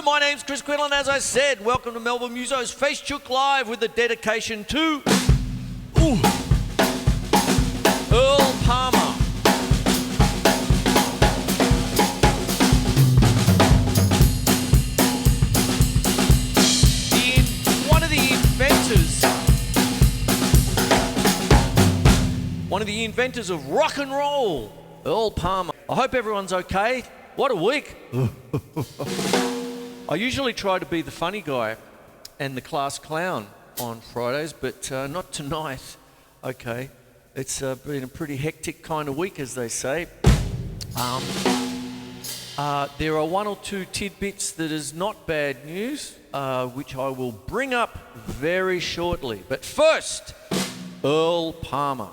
Hello, my name's Chris Quinlan. As I said, welcome to Melbourne Musos Facebook Live with a dedication to Earl Palmer. One of the inventors of rock and roll, Earl Palmer. I hope everyone's okay. What a week. I usually try to be the funny guy and the class clown on Fridays, but not tonight. Okay, it's been a pretty hectic kind of week, as they say. There are one or two tidbits that is not bad news, which I will bring up very shortly. But first, Earl Palmer.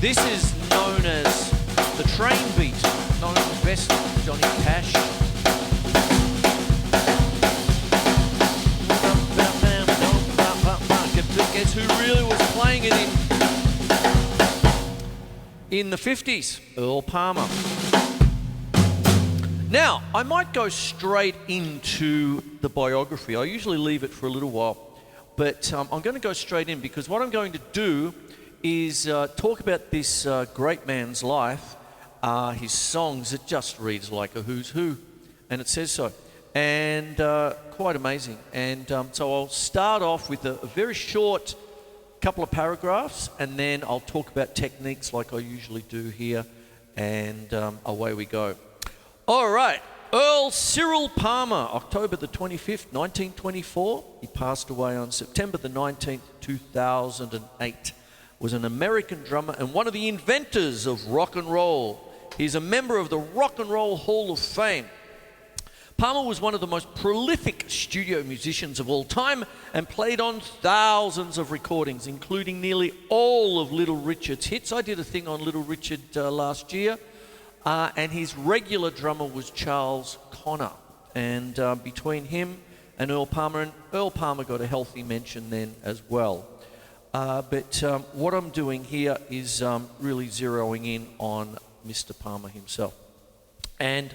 This is known as the train beat, known best Johnny Cash. Guess who really was playing it in the 50s? Earl Palmer. Now, I might go straight into the biography. I usually leave it for a little while, but I'm going to go straight in because what I'm going to do is talk about this great man's life, his songs. It just reads like a who's who, and it says so, and quite amazing. And so I'll start off with a very short couple of paragraphs, and then I'll talk about techniques like I usually do here, and away we go. All right, Earl Cyril Palmer, October the 25th, 1924. He passed away on September the 19th, 2008. Was an American drummer and one of the inventors of rock and roll. He's a member of the Rock and Roll Hall of Fame. Palmer was one of the most prolific studio musicians of all time and played on thousands of recordings, including nearly all of Little Richard's hits. I did a thing on Little Richard last year, and his regular drummer was Charles Connor. And between him and Earl Palmer got a healthy mention then as well. But what I'm doing here is really zeroing in on Mr. Palmer himself. And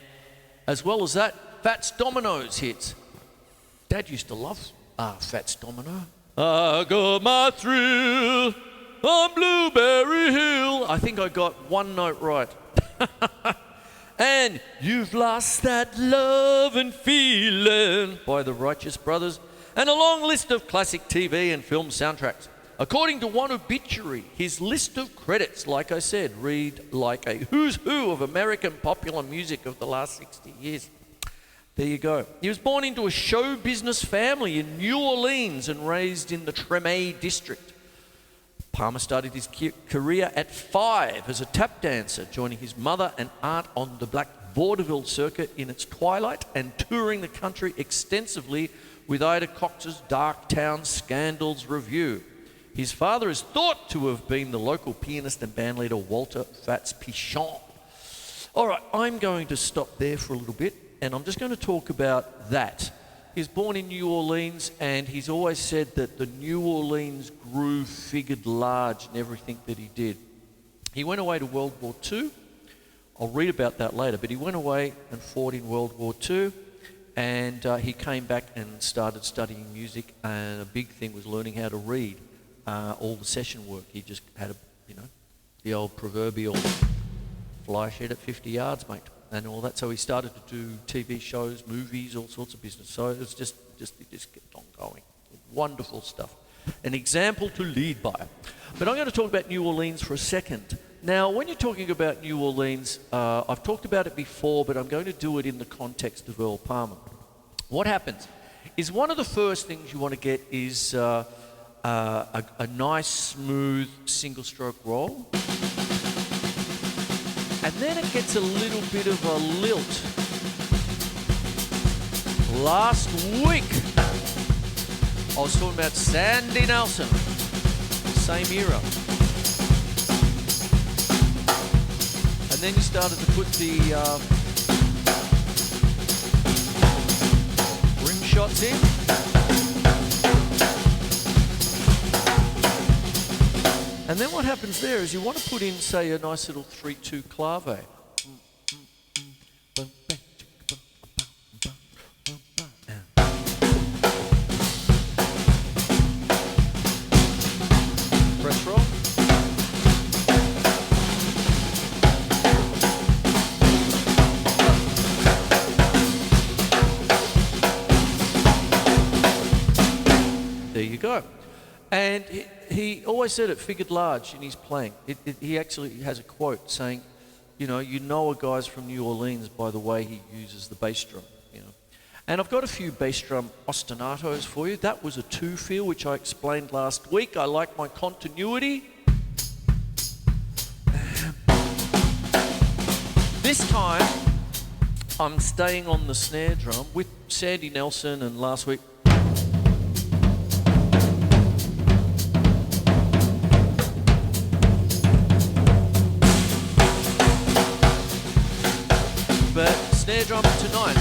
as well as that, Fats Domino's hits. Dad used to love Fats Domino. I got my thrill on Blueberry Hill. I think I got one note right. And You've Lost That Love and Feeling by the Righteous Brothers. And a long list of classic TV and film soundtracks. According to one obituary, his list of credits, like I said, read like a who's who of American popular music of the last 60 years. There you go. He was born into a show business family in New Orleans and raised in the Treme district. Palmer started his career at 5 as a tap dancer, joining his mother and aunt on the black vaudeville circuit in its twilight and touring the country extensively with Ida Cox's Dark Town Scandals Review. His father is thought to have been the local pianist and bandleader Walter Fats Pichon. All right, I'm going to stop there for a little bit, and I'm just going to talk about that. He was born in New Orleans, and he's always said that the New Orleans groove figured large in everything that he did. He went away to World War II. I'll read about that later, but he went away and fought in World War II, and he came back and started studying music, and a big thing was learning how to read. All the session work. He just had the old proverbial fly shed at 50 yards, mate, and all that. So he started to do TV shows, movies, all sorts of business. So it was it just kept on going. Wonderful stuff. An example to lead by. But I'm going to talk about New Orleans for a second. Now, when you're talking about New Orleans, I've talked about it before, but I'm going to do it in the context of Earl Palmer. What happens is one of the first things you want to get is a nice, smooth, single-stroke roll. And then it gets a little bit of a lilt. Last week, I was talking about Sandy Nelson, same era. And then you started to put the rim shots in. And then what happens there is you want to put in, say, a nice little 3-2 clave. go. And he always said it figured large in his playing. He actually has a quote saying, you know a guy's from New Orleans by the way he uses the bass drum, And I've got a few bass drum ostinatos for you. That was a 2-feel, which I explained last week. I like my continuity. This time, I'm staying on the snare drum with Sandy Nelson, and last week but snare drum tonight.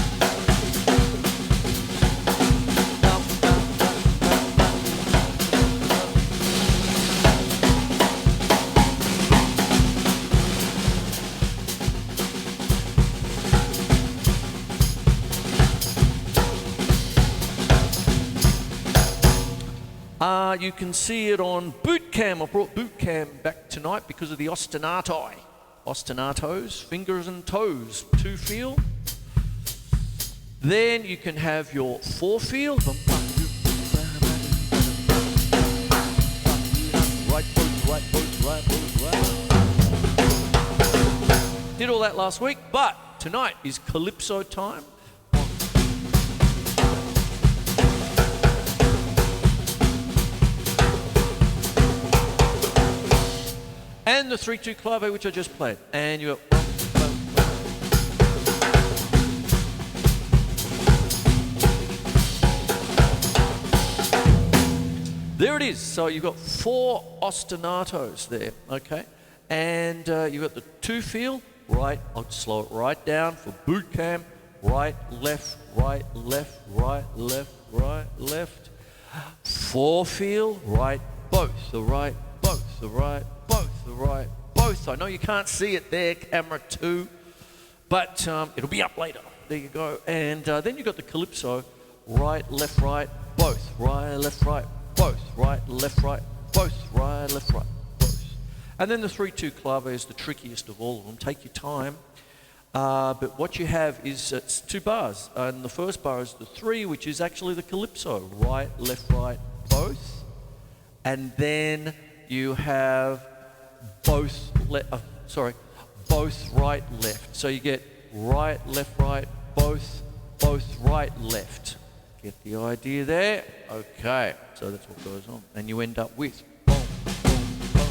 You can see it on boot cam. I brought boot cam back tonight because of the ostinatos. Ostinatos, fingers and toes, 2-feel. Then you can have your 4-feel. Right both, right both, right both, right. Did all that last week, but tonight is calypso time. And the 3-2 clave, which I just played. And you got there it is. So you've got 4 ostinatos there, okay? And you've got the 2-feel, right, I'll slow it right down for boot camp, right, left, right, left, right, left, right, left. 4-feel, right, both, the right, both, the right, both, the right, both. I know you can't see it there, camera 2, but it'll be up later. There you go. And then you've got the calypso, right, both, right, left, both, right, both, right, left, both. And then the 3-2 clave is the trickiest of all of them. Take your time. But what you have is it's 2 bars. And the first bar is the 3, which is actually the calypso, right, both. And then you have both right, left. So you get right, both, right, left. Get the idea there? Okay, so that's what goes on. And you end up with boom, boom, boom.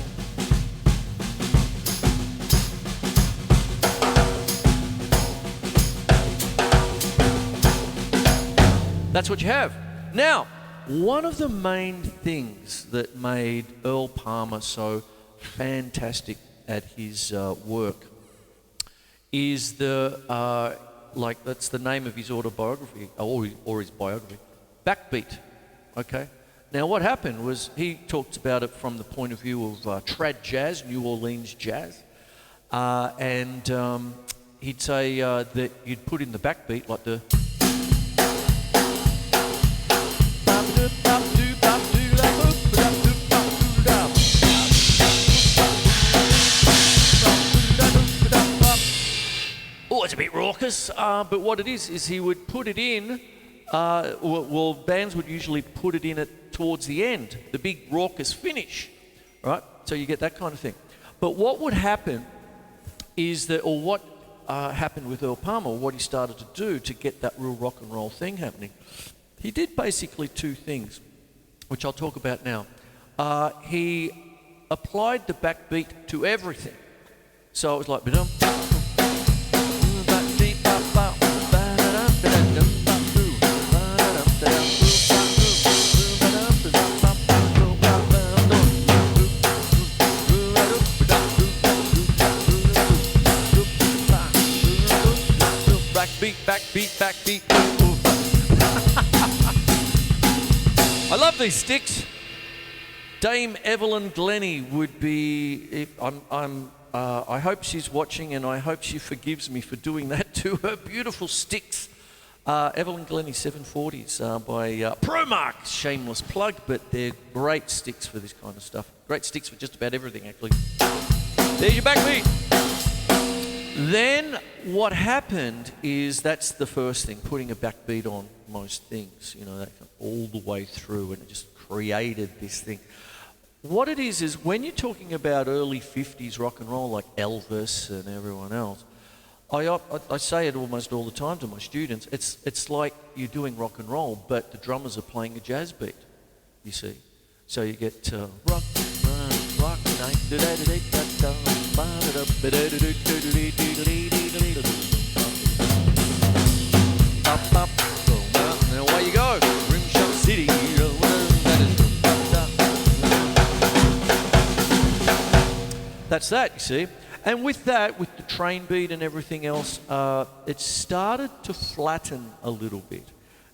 That's what you have. Now, one of the main things that made Earl Palmer so fantastic at his work is that's the name of his autobiography, or his biography, Backbeat, okay? Now what happened was he talked about it from the point of view of trad jazz, New Orleans jazz, and he'd say that you'd put in the backbeat like the it's a bit raucous, but what it is he would put it in, bands would usually put it in towards the end, the big raucous finish, right? So you get that kind of thing. But what would happen is that, or what happened with Earl Palmer, what he started to do to get that real rock and roll thing happening, he did basically 2 things, which I'll talk about now. He applied the backbeat to everything. So it was like, backbeat. I love these sticks. Dame Evelyn Glennie would be. I hope she's watching, and I hope she forgives me for doing that to her beautiful sticks. Evelyn Glennie 740s by ProMark. Shameless plug, but they're great sticks for this kind of stuff. Great sticks for just about everything, actually. There's your backbeat. Then what happened is that's the first thing, putting a backbeat on most things, you know, that all the way through, and it just created this thing. What it is when you're talking about early 50s rock and roll like Elvis and everyone else, I say it almost all the time to my students, it's like you're doing rock and roll, but the drummers are playing a jazz beat, you see. So you get rock, rock, now away you go, Rim Shot City. That's that, you see. And with that, with the train beat and everything else, it started to flatten a little bit.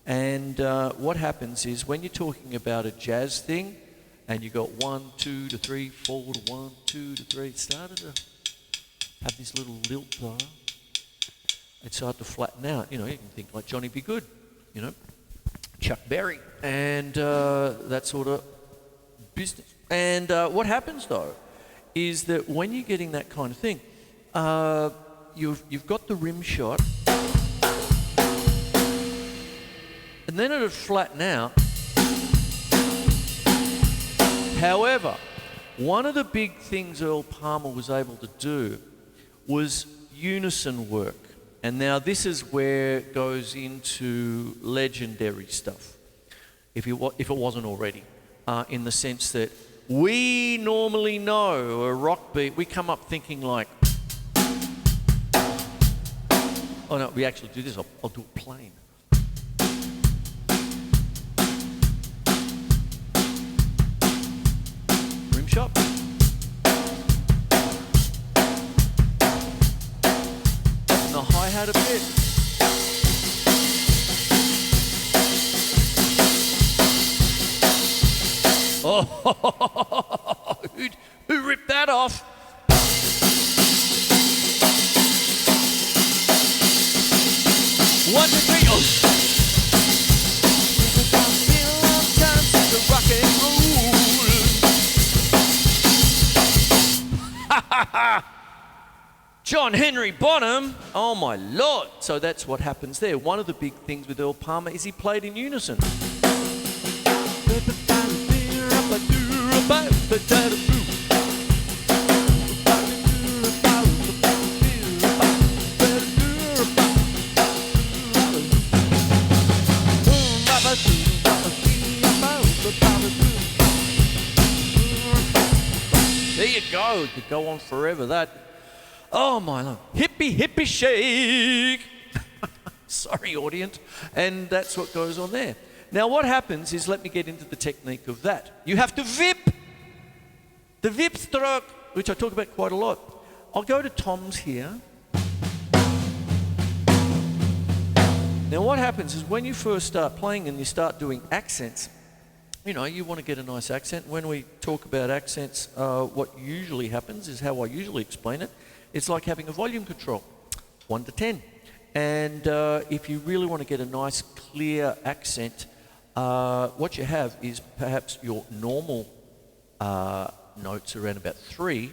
And what happens is when you're talking about a jazz thing, and you got 1, 2 to 3, 4 to 1, 2 to 3, it started to have this little lilt there. It started to flatten out. You know, you can think like Johnny B. Good, you know, Chuck Berry, and that sort of business. And what happens though is that when you're getting that kind of thing, you've got the rim shot, and then it'll flatten out. However, one of the big things Earl Palmer was able to do was unison work. And now this is where it goes into legendary stuff, if it wasn't already, in the sense that we normally know a rock beat, we come up thinking like, oh no, we actually do this, I'll do it plain. Rim shot. And the hi-hat a bit. Oh, who ripped that off? 1, 2, 3, oh. Rock and roll. John Henry Bonham, oh my Lord. So that's what happens there. One of the big things with Earl Palmer is he played in unison. There you go. It could go on forever. That. Oh my Lord. Hippie, hippie shake. Sorry, audience. And that's what goes on there. Now what happens is, let me get into the technique of that. You have to vip. The vip stroke, which I talk about quite a lot. I'll go to Tom's here. Now what happens is when you first start playing and you start doing accents, you know, you want to get a nice accent. When we talk about accents, what usually happens is how I usually explain it. It's like having a volume control, 1 to 10. And if you really want to get a nice clear accent, what you have is perhaps your normal notes around about 3.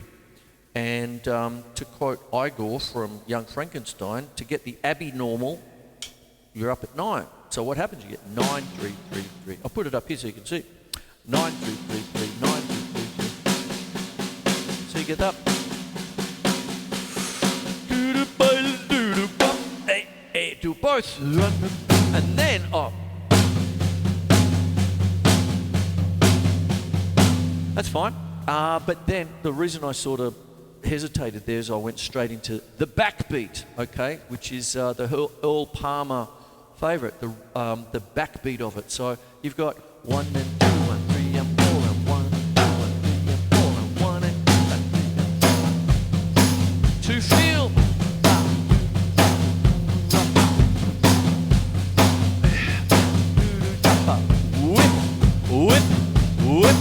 And to quote Igor from Young Frankenstein, to get the abnormal, you're up at 9. So what happens? You get 9, 3, 3, 3. I'll put it up here so you can see. 9, 3, 3, 3, 9, 3, 3, 3. So you get that. Hey, do both. And then, that's fine. But then the reason I sort of hesitated there is I went straight into the backbeat, okay, which is the Earl Palmer favourite, the backbeat of it. So you've got 1 and 2 and 3 and 4 and 1 and 2 and 3 and 4 and 1 and 2 and 3 and 4. To feel. Whip, whip,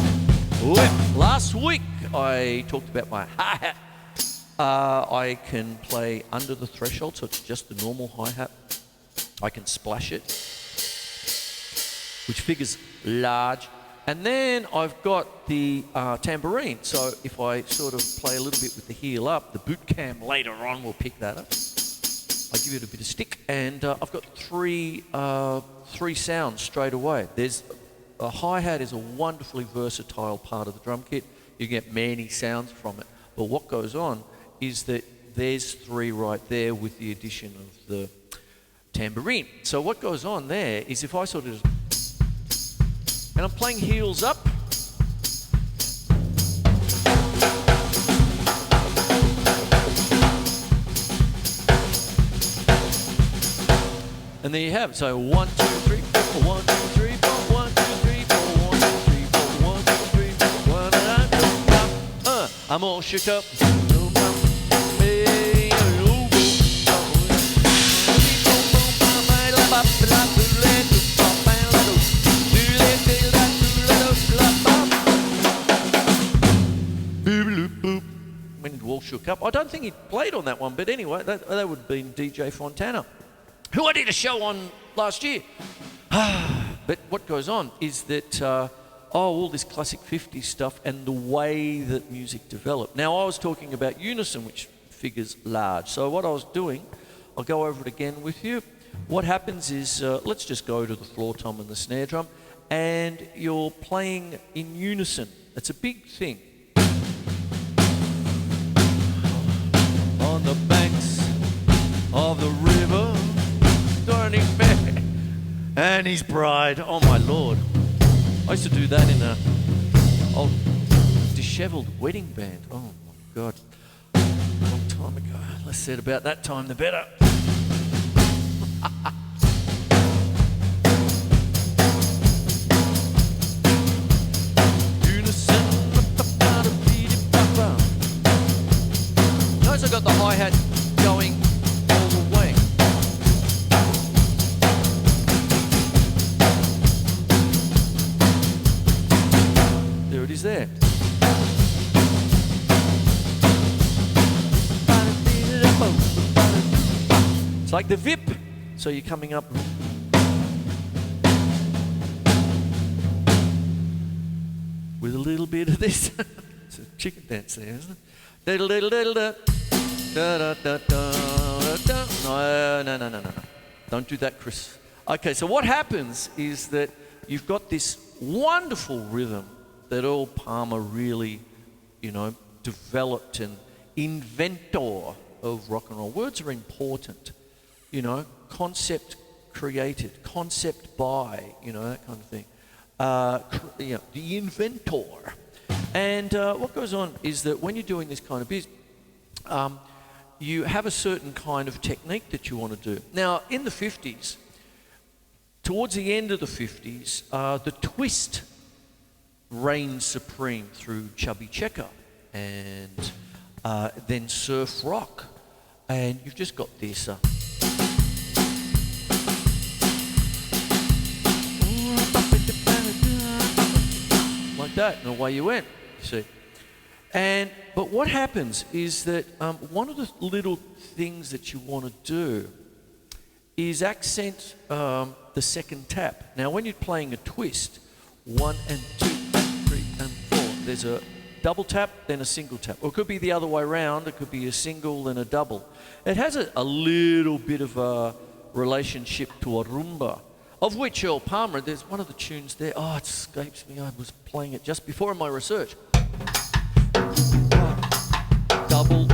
whip. Last week I talked about my hi-hat. I can play under the threshold, so it's just the normal hi-hat. I can splash it, which figures large. And then I've got the tambourine. So if I sort of play a little bit with the heel up, the boot cam later on will pick that up. I give it a bit of stick, and I've got three sounds straight away. There's a hi-hat is a wonderfully versatile part of the drum kit. You get many sounds from it. But what goes on is that there's three right there with the addition of the tambourine. So what goes on there is if I sort of just, and I'm playing heels up. And there you have it. So 1, 2, 3, 4, 1, 2, 3, 4, 1, 2, 3, 4, 1, 2, 3, 4, 1, 2, 3, 4, 1, I'm all shook up. When it all shook up. I don't think he played on that one, but anyway, that would have been DJ Fontana, who I did a show on last year. But what goes on is that, all this classic 50s stuff and the way that music developed. Now, I was talking about unison, which figures large. So what I was doing, I'll go over it again with you. What happens is, let's just go to the floor tom and the snare drum, and you're playing in unison. It's a big thing. On the banks of the river, turning back, and his bride. Oh my Lord! I used to do that in a old dishevelled wedding band. Oh my God! A long time ago. Less said about that time, the better. Notice I got the hi-hat going all the way. There it is there. It's like the VIP. So you're coming up. With a little bit of this. It's a chicken dance there, isn't it? Diddle diddle diddle da. Da, da, da, da, da. No. Don't do that, Chris. Okay, so what happens is that you've got this wonderful rhythm that Earl Palmer really, developed, and inventor of rock and roll. Words are important, concept created, concept by, that kind of thing. The inventor. And what goes on is that when you're doing this kind of business, you have a certain kind of technique that you want to do. Now, in the 50s, towards the end of the 50s, the twist reigned supreme through Chubby Checker and then surf rock. And you've just got this. Like that, and away you went, you see. But what happens is that one of the little things that you want to do is accent the second tap. Now, when you're playing a twist, 1 and 2 and 3 and 4, there's a double tap, then a single tap. Or it could be the other way around. It could be a single, then a double. It has a little bit of a relationship to a rumba, of which Earl Palmer, there's one of the tunes there. Oh, it escapes me. I was playing it just before in my research. Double.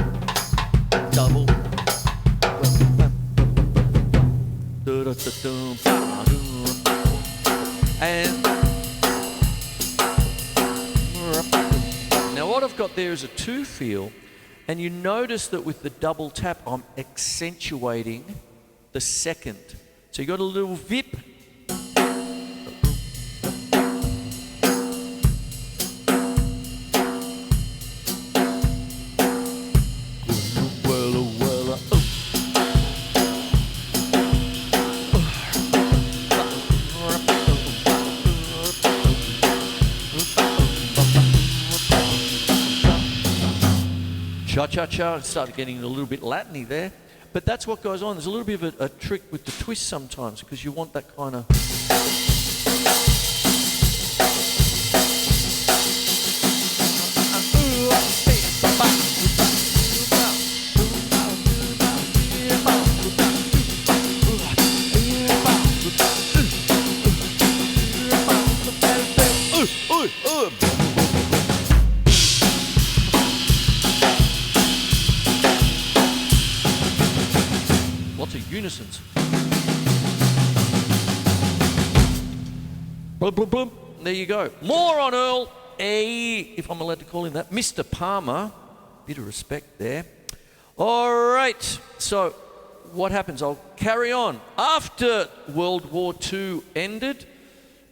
And now what I've got there is a 2 feel, and you notice that with the double tap, I'm accentuating the second. So you got a little vip. Cha-cha-cha, started getting a little bit Latin-y there. But that's what goes on. There's a little bit of a trick with the twist sometimes, because you want that kind of... Boom, boom, boom. There you go. More on Earl, if I'm allowed to call him that, Mr. Palmer. Bit of respect there. All right, so what happens? I'll carry on. After World War II ended,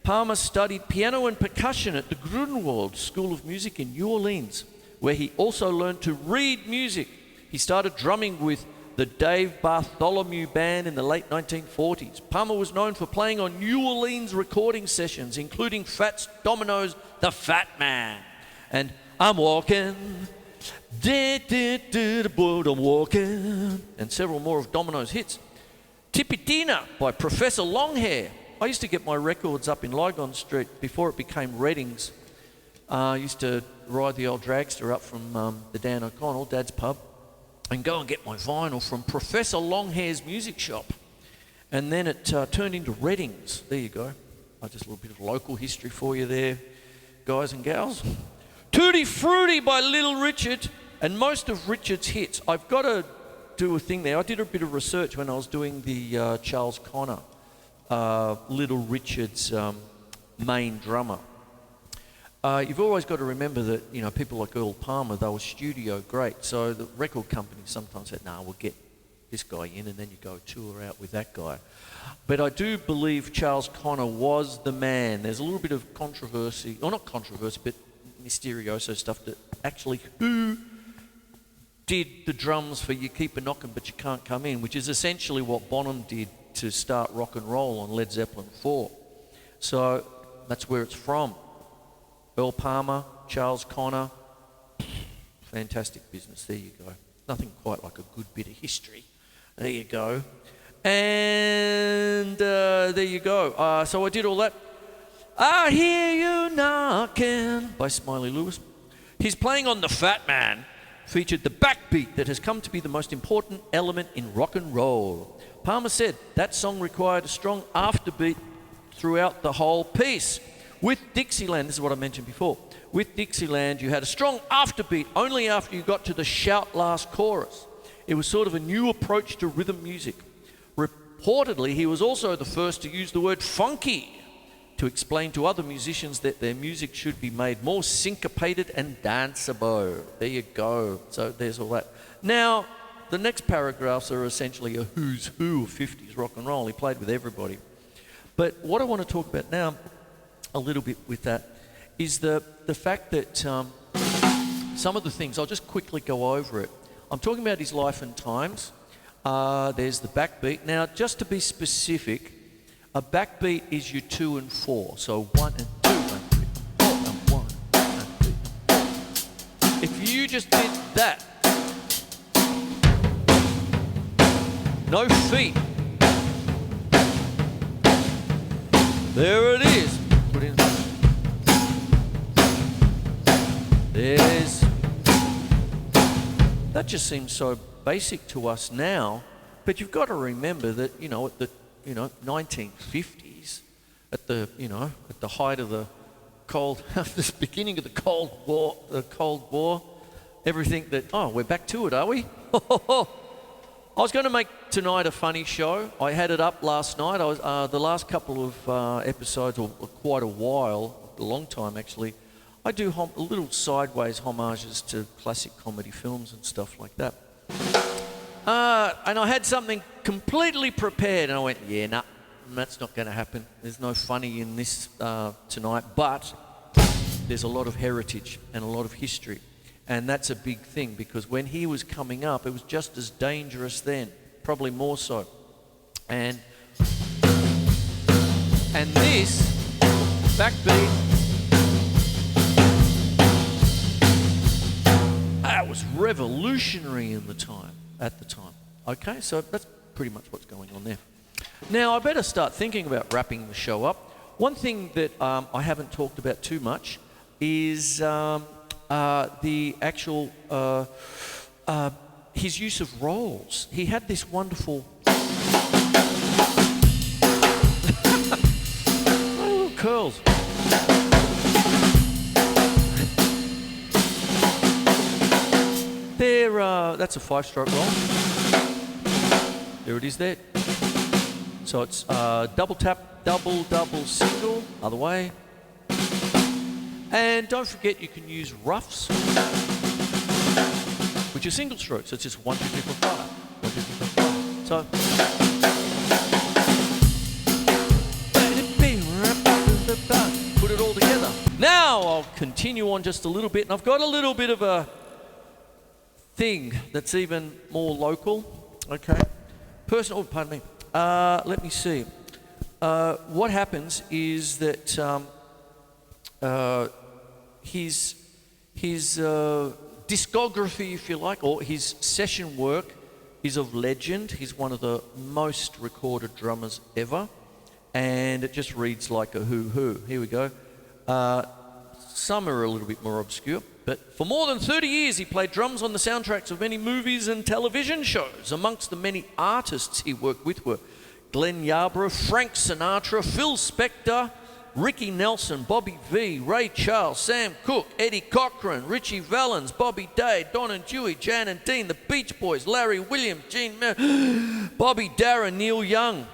Palmer studied piano and percussion at the Grunewald School of Music in New Orleans, where he also learned to read music. He started drumming with the Dave Bartholomew Band in the late 1940s. Palmer was known for playing on New Orleans recording sessions, including Fats Domino's The Fat Man and I'm Walking, I'm Walking, and several more of Domino's hits. Tipitina by Professor Longhair. I used to get my records up in Lygon Street before it became Reddings. I used to ride the old dragster up from the Dan O'Connell, Dad's pub, and go and get my vinyl from Professor Longhair's music shop. And then it turned into Reddings. There you go. Just a little bit of local history for you there, guys and gals. Tutti Frutti by Little Richard, and most of Richard's hits. I've got to do a thing there. I did a bit of research when I was doing the Charles Connor, Little Richard's main drummer. You've always got to remember that, you know, people like Earl Palmer, they were studio great. So the record company sometimes said, we'll get this guy in, and then you go tour out with that guy. But I do believe Charles Connor was the man. There's a little bit of controversy, or not controversy, but mysterioso stuff, that actually who did the drums for You Keep a Knockin' But You Can't Come In, which is essentially what Bonham did to start rock and roll on Led Zeppelin 4. So that's where it's from. Earl Palmer, Charles Connor, fantastic business. There you go. Nothing quite like a good bit of history. There you go. And there you go. So I did all that. I Hear You Knocking by Smiley Lewis. His playing on The Fat Man featured the backbeat that has come to be the most important element in rock and roll. Palmer said that song required a strong afterbeat throughout the whole piece. With Dixieland, this is what I mentioned before, with Dixieland you had a strong afterbeat only after you got to the shout last chorus. It was sort of a new approach to rhythm music. Reportedly, he was also the first to use the word funky to explain to other musicians that their music should be made more syncopated and danceable. There you go. So there's all that. Now, the next paragraphs are essentially a who's who of 50s rock and roll. He played with everybody. But what I want to talk about now, a little bit with that, is the fact that some of the things, I'll just quickly go over it. I'm talking about his life and times. There's the backbeat. Now, just to be specific, a backbeat is your 2 and 4. So 1 and 2 and 3 and 4 and 1 and 3 and 4. If you just did that, no feet. There it is. Put in. There's. That just seems so basic to us now, but you've got to remember that, you know, at the 1950s, at the height of the the beginning of the Cold War, everything that, we're back to it, are we? I was going to make tonight a funny show. I had it up last night. I was the last couple of episodes, or quite a while, a long time actually, I do little sideways homages to classic comedy films and stuff like that. And I had something completely prepared, and I went, nah, that's not going to happen. There's no funny in this tonight, but there's a lot of heritage and a lot of history. And that's a big thing, because when he was coming up, it was just as dangerous then, probably more so. And this backbeat, that was revolutionary at the time. Okay, so that's pretty much what's going on there. Now, I better start thinking about wrapping the show up. One thing that I haven't talked about too much is the actual, his use of rolls. He had this wonderful little curls. That's a 5-stroke roll. There it is there. So it's double tap, double, single, other way. And don't forget you can use roughs, which are single strokes. So it's just 1, 2, 3, 4, 5. 1, 2, 3, 4, 5. So. Put it all together. Now I'll continue on just a little bit, and I've got a little bit of a thing that's even more local. Okay. Personal, pardon me. Let me see. What happens is that his discography, if you like, or his session work is of legend. He's one of the most recorded drummers ever. And it just reads like a who. Here we go. Some are a little bit more obscure, but for more than 30 years he played drums on the soundtracks of many movies and television shows. Amongst the many artists he worked with were Glenn Yarborough, Frank Sinatra, Phil Spector, Ricky Nelson, Bobby Vee, Ray Charles, Sam Cooke, Eddie Cochran, Richie Valens, Bobby Day, Don and Dewey, Jan and Dean, the Beach Boys, Larry Williams, Gene Bobby Darren, Neil Young,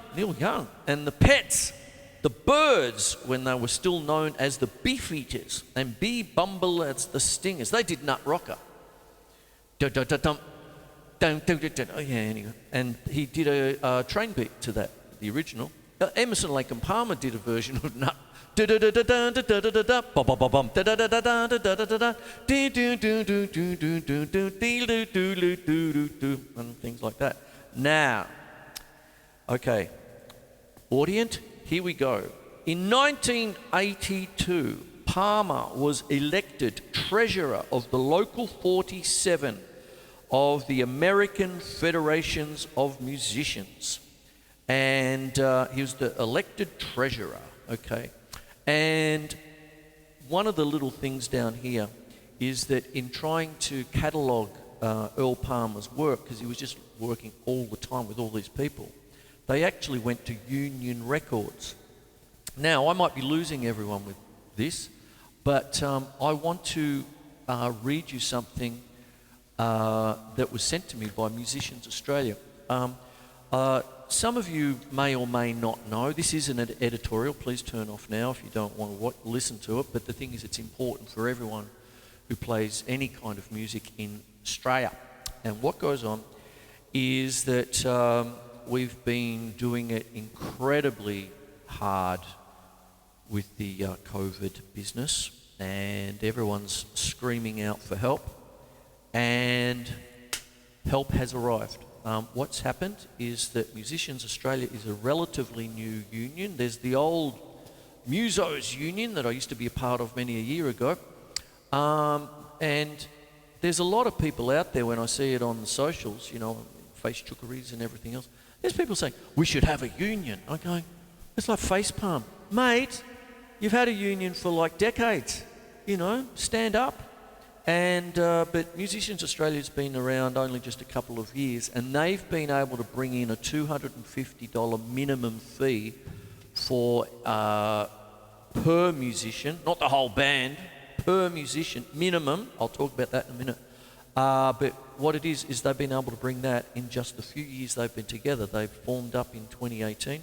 and the Pets, the Byrds, when they were still known as the Beefeaters, and B. Bumble as the Stingers. They did Nut Rocker. Oh yeah, anyway. And he did a train beat to that, the original. Emerson, Lake and Palmer did a version of Nut. And things like that. Now, okay, Audient, here we go. In 1982, Palmer was elected treasurer of the local 47 of the American Federations of Musicians. And he was the elected treasurer, okay? And one of the little things down here is that in trying to catalogue Earl Palmer's work, because he was just working all the time with all these people, they actually went to Union Records. Now, I might be losing everyone with this, but I want to read you something that was sent to me by Musicians Australia. Some of you may or may not know, this is an editorial, please turn off now if you don't want to listen to it, but the thing is it's important for everyone who plays any kind of music in Australia. And what goes on is that we've been doing it incredibly hard with the COVID business, and everyone's screaming out for help, and help has arrived. What's happened is that Musicians Australia is a relatively new union. There's the old Musos union that I used to be a part of many a year ago. And there's a lot of people out there when I see it on the socials, you know, face chookeries and everything else. There's people saying, we should have a union. I'm going, it's like facepalm. Mate, you've had a union for like decades, you know, stand up. And but Musicians Australia's been around only just a couple of years, and they've been able to bring in a $250 minimum fee for per musician, not the whole band, per musician minimum. I'll talk about that in a minute. But what it is they've been able to bring that in just the few years they've been together. They've formed up in 2018.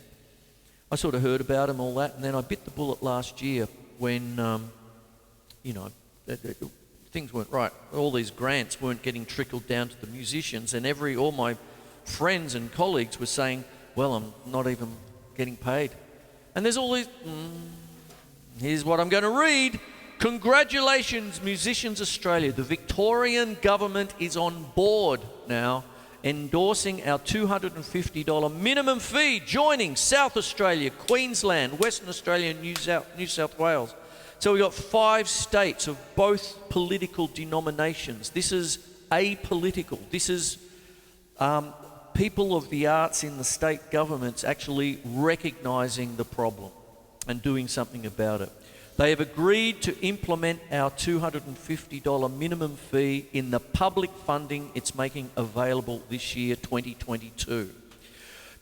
I sort of heard about them, all that, and then I bit the bullet last year when, you know, things weren't right. All these grants weren't getting trickled down to the musicians, and all my friends and colleagues were saying, well, I'm not even getting paid. And there's all these, here's what I'm going to read. Congratulations, Musicians Australia. The Victorian government is on board now, endorsing our $250 minimum fee, joining South Australia, Queensland, Western Australia, and New South Wales. So we've got 5 states of both political denominations. This is apolitical. This is people of the arts in the state governments actually recognising the problem and doing something about it. They have agreed to implement our $250 minimum fee in the public funding it's making available this year, 2022.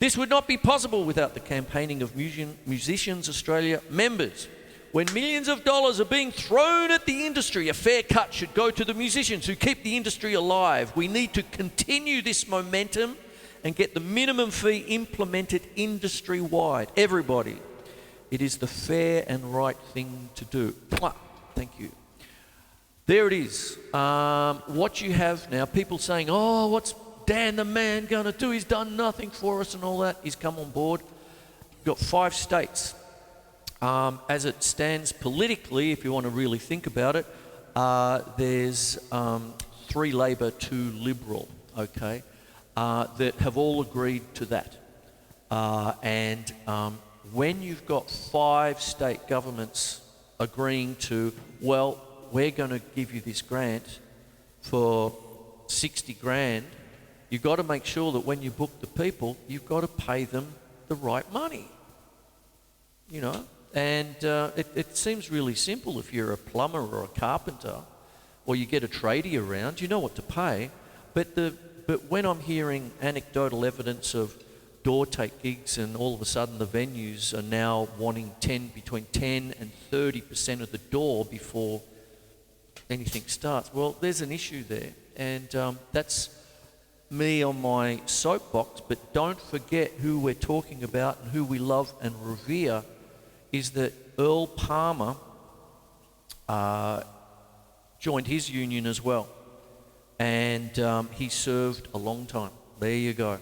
This would not be possible without the campaigning of Musicians Australia members. When millions of dollars are being thrown at the industry, a fair cut should go to the musicians who keep the industry alive. We need to continue this momentum and get the minimum fee implemented industry-wide. Everybody. It is the fair and right thing to do. Mwah. Thank you. There it is. What you have now, people saying, oh, what's Dan the man going to do? He's done nothing for us and all that. He's come on board. You've got 5 states. As it stands politically, if you want to really think about it, there's 3 Labor, 2 Liberal, okay, that have all agreed to that. When you've got 5 state governments agreeing to, well, we're going to give you this grant for 60 grand, you've got to make sure that when you book the people, you've got to pay them the right money, you know. And it seems really simple if you're a plumber or a carpenter, or you get a tradie around, you know what to pay. But when I'm hearing anecdotal evidence of door take gigs and all of a sudden the venues are now wanting between 10 and 30% of the door before anything starts, well, there's an issue there. And that's me on my soapbox. But don't forget who we're talking about and who we love and revere is that Earl Palmer joined his union as well. And he served a long time. There you go.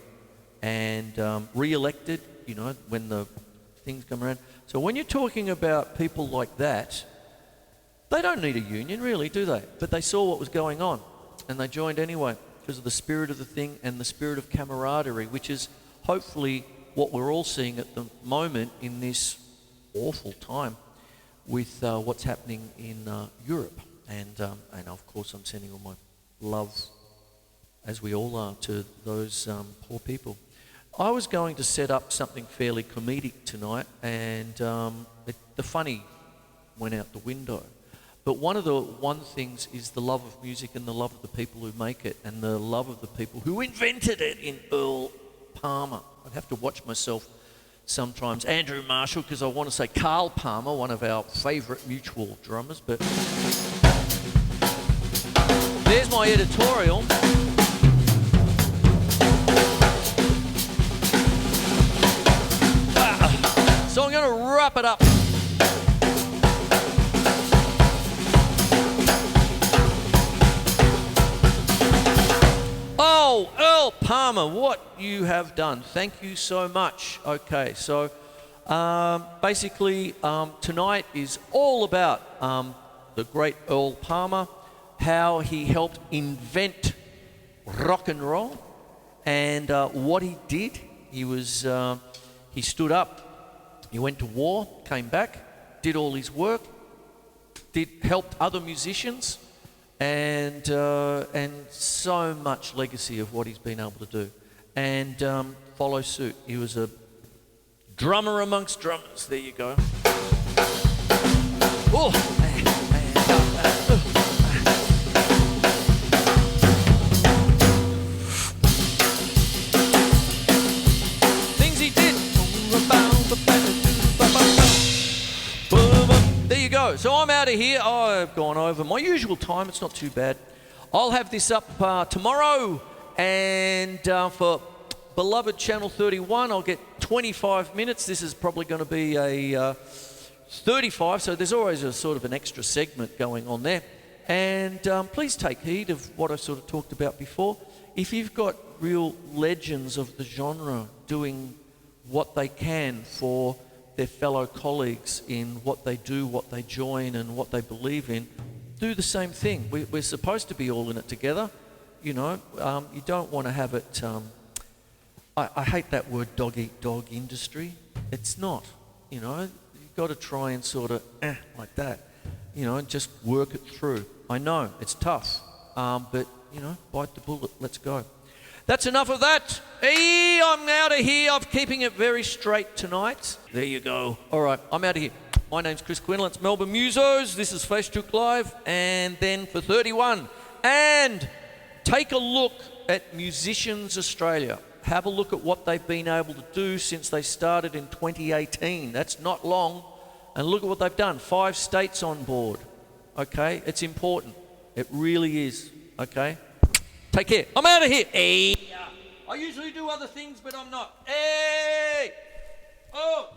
And re-elected, you know, when the things come around. So when you're talking about people like that, they don't need a union, really, do they? But they saw what was going on, and they joined anyway because of the spirit of the thing and the spirit of camaraderie, which is hopefully what we're all seeing at the moment in this awful time with what's happening in Europe. And of course, I'm sending all my love, as we all are, to those poor people. I was going to set up something fairly comedic tonight, and the funny went out the window. But one things is the love of music and the love of the people who make it and the love of the people who invented it in Earl Palmer. I'd have to watch myself sometimes. Andrew Marshall, because I want to say Carl Palmer, one of our favourite mutual drummers. But there's my editorial. So I'm going to wrap it up. Oh, Earl Palmer, what you have done. Thank you so much. Okay, so basically tonight is all about the great Earl Palmer, how he helped invent rock and roll, and what he did. He stood up. He went to war, came back, did all his work, helped other musicians, and so much legacy of what he's been able to do. And follow suit. He was a drummer amongst drummers. There you go. Oh. So I'm out of here. I've gone over my usual time. It's not too bad. I'll have this up tomorrow. And for beloved Channel 31, I'll get 25 minutes. This is probably going to be a 35. So there's always a sort of an extra segment going on there. And please take heed of what I sort of talked about before. If you've got real legends of the genre doing what they can for their fellow colleagues in what they do, what they join, and what they believe in, do the same thing. We're supposed to be all in it together, you know. You don't want to have it... I hate that word dog-eat-dog industry. It's not, you know. You've got to try and sort of, like that, you know, and just work it through. I know, it's tough, but, you know, bite the bullet, let's go. That's enough of that. Hey, I'm out of here. I'm keeping it very straight tonight. There you go. All right, I'm out of here. My name's Chris Quinlan. It's Melbourne Musos. This is Facebook Live. And then for 31. And take a look at Musicians Australia. Have a look at what they've been able to do since they started in 2018. That's not long. And look at what they've done. 5 states on board. Okay? It's important. It really is. Okay? Take care. I'm out of here. Hey. I usually do other things, but I'm not. Hey! Oh!